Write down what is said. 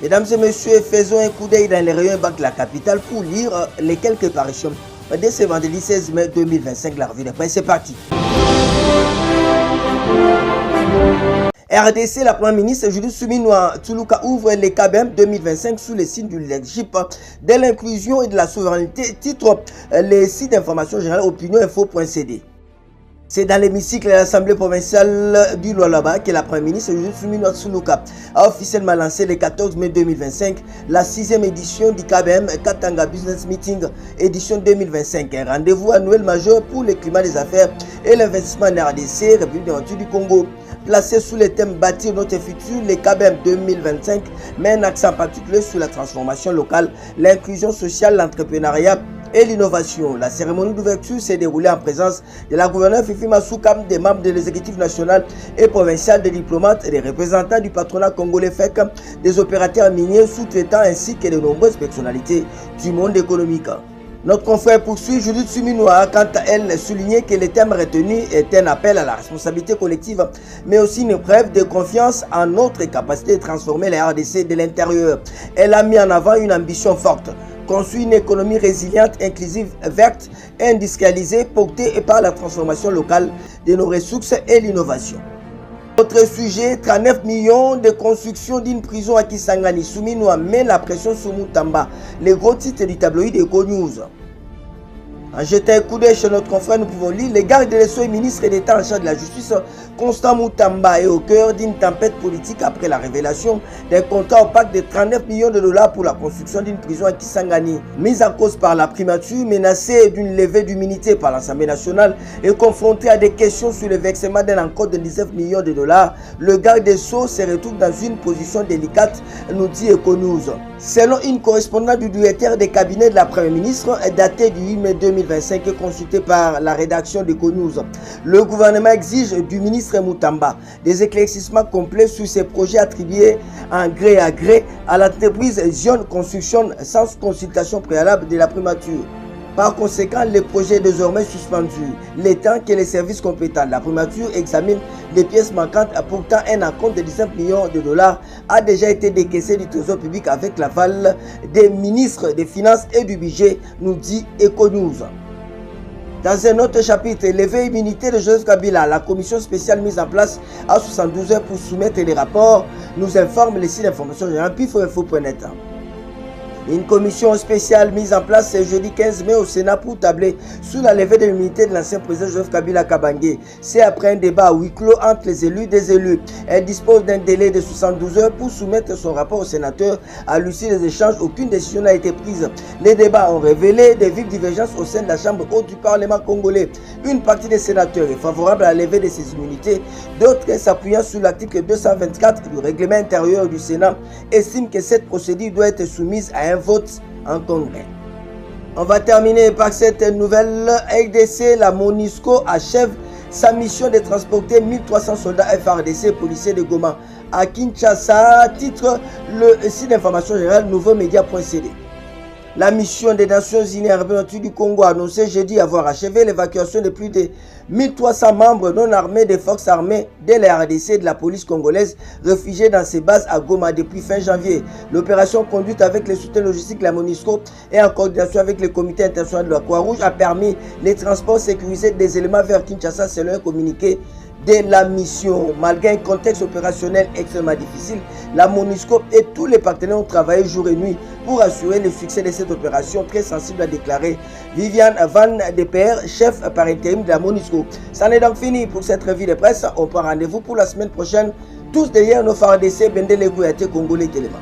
Mesdames et messieurs, faisons un coup d'œil dans les rayons banques de la capitale pour lire les quelques parutions de ce vendredi 16 mai 2025. La revue de presse, c'est parti. RDC, la première ministre Judith Suminwa Tshilukka ouvre les KBM 2025 sous le signe du leadership de l'inclusion et de la souveraineté. Titre les sites d'information générale opinioninfo.cd. C'est dans l'hémicycle de l'Assemblée provinciale du Lualaba que la première ministre Judith Suminwa Tshilukka a officiellement lancé le 14 mai 2025 la 6e édition du KBM Katanga Business Meeting édition 2025. Un rendez-vous annuel majeur pour le climat des affaires et l'investissement en RDC, République démocratique du Congo. Placé sous le thème Bâtir notre futur, les KBM 2025 met un accent particulier sur la transformation locale, l'inclusion sociale, l'entrepreneuriat et l'innovation. La cérémonie d'ouverture s'est déroulée en présence de la gouverneure Fifi Massoukam, des membres de l'exécutif national et provincial, des diplomates et des représentants du patronat congolais FEC, des opérateurs miniers sous-traitants ainsi que de nombreuses personnalités du monde économique. Notre confrère poursuit Judith Suminwa quant à elle soulignait que le thème retenu est un appel à la responsabilité collective, mais aussi une preuve de confiance en notre capacité de transformer la RDC de l'intérieur. Elle a mis en avant une ambition forte, construire une économie résiliente, inclusive, verte, industrialisée, portée par la transformation locale de nos ressources et l'innovation. Autre sujet, 39 millions de construction d'une prison à Kisangani. Suminwa met la pression sur Mutamba. Les gros titres du tabloïd Eco-News. En jetant un coup d'œil chez notre confrère, nous pouvons lire: les gardes de l'État et ministre d'État en charge de la justice, Constant Mutamba, est au cœur d'une tempête politique après la révélation d'un contrat opaque de 39 millions de dollars pour la construction d'une prison à Kisangani. Mise en cause par la primature, menacée d'une levée d'immunité par l'Assemblée nationale et confrontée à des questions sur le versement d'un encote de 19 millions de dollars, le garde des Sceaux se retrouve dans une position délicate, nous dit Eco-News. Selon une correspondante du directeur des cabinets de la Première ministre, datée du 8 mai 2025 et consultée par la rédaction d'Eco-News, le gouvernement exige du ministre Mutamba des éclaircissements complets sur ces projets attribués en gré à gré à l'entreprise Zion Construction sans consultation préalable de la primature. Par conséquent, le projet est désormais suspendu, le temps que les services compétents de la primature examinent les pièces manquantes. Pourtant, un acompte de 19 millions de dollars a déjà été décaissé du trésor public avec l'aval des ministres des Finances et du Budget, nous dit Eco-News. Dans un autre chapitre, lever immunité de Joseph Kabila, la commission spéciale mise en place à 72 heures pour soumettre les rapports, nous informe le site d'information générale pifoinfo.net. Une commission spéciale mise en place ce jeudi 15 mai au Sénat pour tabler sur la levée de l'immunité de l'ancien président Joseph Kabila Kabange. C'est après un débat à huis clos entre les élus des élus. Elle dispose d'un délai de 72 heures pour soumettre son rapport au sénateur. À l'issue des échanges, aucune décision n'a été prise. Les débats ont révélé des vives divergences au sein de la Chambre haute du Parlement congolais. Une partie des sénateurs est favorable à la levée de ces immunités. D'autres, s'appuyant sur l'article 224 du règlement intérieur du Sénat, estiment que cette procédure doit être soumise à un vote en congrès. On va terminer par cette nouvelle. RDC, la MONUSCO achève sa mission de transporter 1300 soldats FARDC policiers de Goma à Kinshasa, titre le site d'information générale nouveaumedia.cd. La mission des Nations Unies du Congo a annoncé jeudi avoir achevé l'évacuation de plus de 1300 membres non armés des forces armées de la RDC et de la police congolaise réfugiés dans ses bases à Goma depuis fin janvier. L'opération conduite avec le soutien logistique de la MONUSCO et en coordination avec le comité international de la Croix-Rouge a permis les transports sécurisés des éléments vers Kinshasa selon un communiqué de la mission. Malgré un contexte opérationnel extrêmement difficile, la MONUSCO et tous les partenaires ont travaillé jour et nuit pour assurer le succès de cette opération très sensible, a déclaré Viviane Van de Peer, chef par intérim de la MONUSCO. C'en est donc fini pour cette revue de presse. On prend rendez-vous pour la semaine prochaine. Tous derrière nos FARDC, Bendele Gouyate, Congolais Téléma.